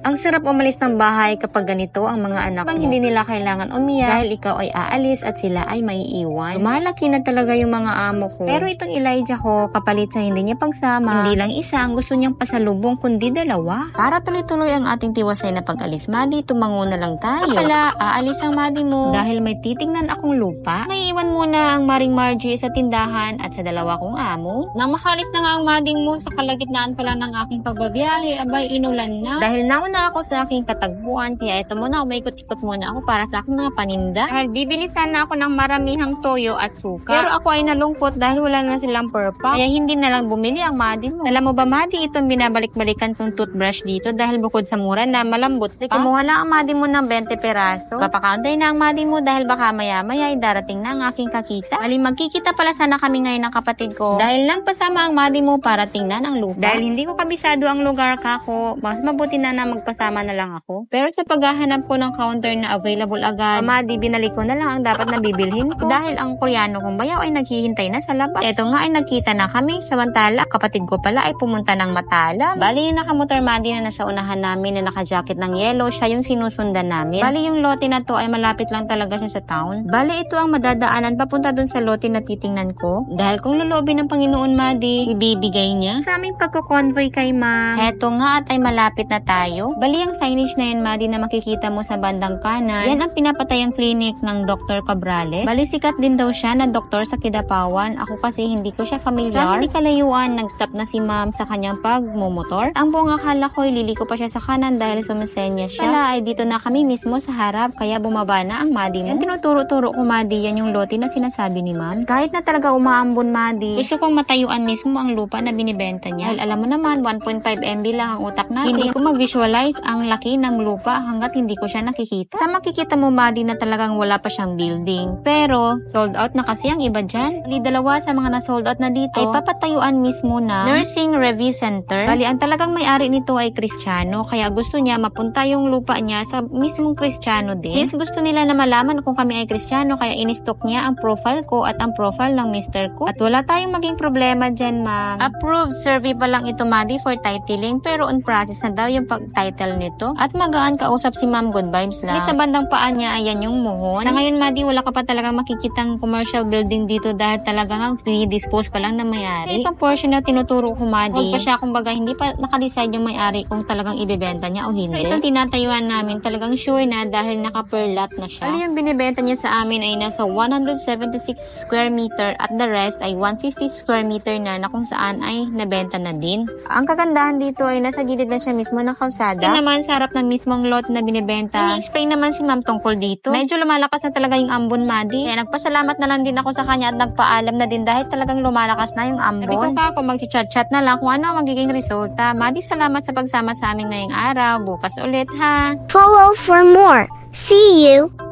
Ang sarap umalis ng bahay kapag ganito ang mga anak mo. Hindi nila kailangan umiyak dahil ikaw ay aalis at sila ay maiiwan. Lumalaki na talaga yung mga amo ko. Pero itong Elijah ko, kapalit sa hindi niya pagsama, hindi lang isa ang gusto niyang pasalubong kundi dalawa. Para tuloy-tuloy ang ating tiwasay na pag-alis, Madi, tumango na lang tayo. Kapala, aalis ang Madi mo dahil may titingnan akong lupa. May iwan muna ang Maring Margie sa tindahan at sa dalawa kong amo. Nang makalis na nga ang Mading mo sa kalagitnaan pa lang ng aking pagbabiyahe, abay inulan na. Dahil nauna ako sa aking katagpuan, kaya ito muna, umaikot-ikot muna ako para sa aking mga paninda. Dahil bibili sana ako ng maramihang toyo at suka. Pero ako ay nalungkot dahil wala na silang purpa. Kaya hindi na lang bumili ang Madi mo. Alam mo ba, Madi, itong binabalik-balikan kong toothbrush dito dahil bukod sa mura na malambot pa. Kumuha lang ang Madi mo ng 20 peraso. Papakauntay na ang Madi mo dahil baka maya-maya ay darating na ang aking kakita. Bali, magkikita pala sana kami ngayon ng kapatid ko dahil lang pasama ang Madi mo para tingnan ang lupa. Dahil hindi ko kabisado ang lugar kako, mas mabuti na magpasama na lang ako. Pero sa paghahanap ko ng counter na available agad, Madi, binalik ko na lang ang dapat na bibilhin ko dahil ang Koreano kong bayaw ay naghihintay na sa labas. Eto nga ay nagkita na kami, samantala kapatid ko pala ay pumunta ng Matalam. Bali yung nakamotor Madi na nasa unahan namin na naka-jacket ng yellow, siya yung sinusundan namin. Bali yung lote na to ay malapit lang talaga siya sa town. Bali ito ang madadaanan papunta dun sa lote na titingnan ko. Dahil kung lulobin ng Panginoon Madi, ibibigay niya sa aming pagko-convoy kay ma'am. Eto nga at ay malapit na tayo. Bali ang signage na yan Madi na makikita mo sa bandang kanan. Yan ang pinapatayang clinic ng Dr. Cabrales. Bali sikat din daw siya na doktor sa Kidapawan. Ako kasi hindi ko siya familiar. Sa hindi kalayuan, nag-stop na si ma'am sa kanyang pagmumotor. Ang buong akala ko liliko pa siya sa kanan dahil sumasenya siya. Pala ay dito na kami mismo sa harap kaya bumaba na ang Madi mo. Yan tinuturo-turo ko Madi, yan yung lote na sinasabi ni ma'am. Kahit na talaga umaambon Madi, gusto kong matayuan mismo ang lupa na binibenta niya. Dahil alam mo naman 1.5 MB lang ang utak natin. Hindi ko mag-visualize ang laki ng lupa hanggat hindi ko siya nakikita. Sa makikita mo Madi na talagang wala pa siyang building. Pero sold out na kasi ang iba dyan. Bali dalawa sa mga na-sold out na dito ay papatayuan mismo na Nursing Review Center. Bali ang talagang may-ari nito ay Kristiyano kaya gusto niya mapunta yung lupa niya sa mismong Kristiyano din. Since gusto nila na malaman kung kami ay Kristiyano kaya in-stock niya ang profile ko at ang profile ng mister ko. At wala tayong maging problema dyan ma'am. Approved survey pa lang ito Madi for titling pero on process na daw yung pag-title nito. At magaan kausap si ma'am, good vibes lang. Sa bandang paan niya ayan yung muhon. Sa ngayon Madi wala ka pa talagang makikitang commercial building dito dahil talagang free dispose pa lang na may-ari. Itong portion na tinuturo ko Madi, huwag pa siya kumbaga hindi pa nakadecide yung may-ari kung talagang ibebenta niya o hindi. Itong tinatayuan namin talagang sure na dahil naka-per lot na siya. Ano yung binibenta niya sa amin ay nasa 176 square meter at the rest ay 150 square meter na kung saan ay nabenta na din. Ang kagandahan dito ay nasa gilid na siya mismo ng kalsada. Yan naman sa harap ng mismong lot na binibenta. I-explain naman si ma'am tungkol dito. Medyo lumalakas na talaga yung ambon Madi. Kaya nagpasalamat na lang din ako sa kanya at nagpaalam na din dahil talagang lumalakas na yung ambon. Sabi ko pa ako mag-chat-chat na lang kung ano ang magiging resulta. Madi, salamat sa pagsama sa amin ngayong araw. Bukas ulit ha. Follow for more. See you.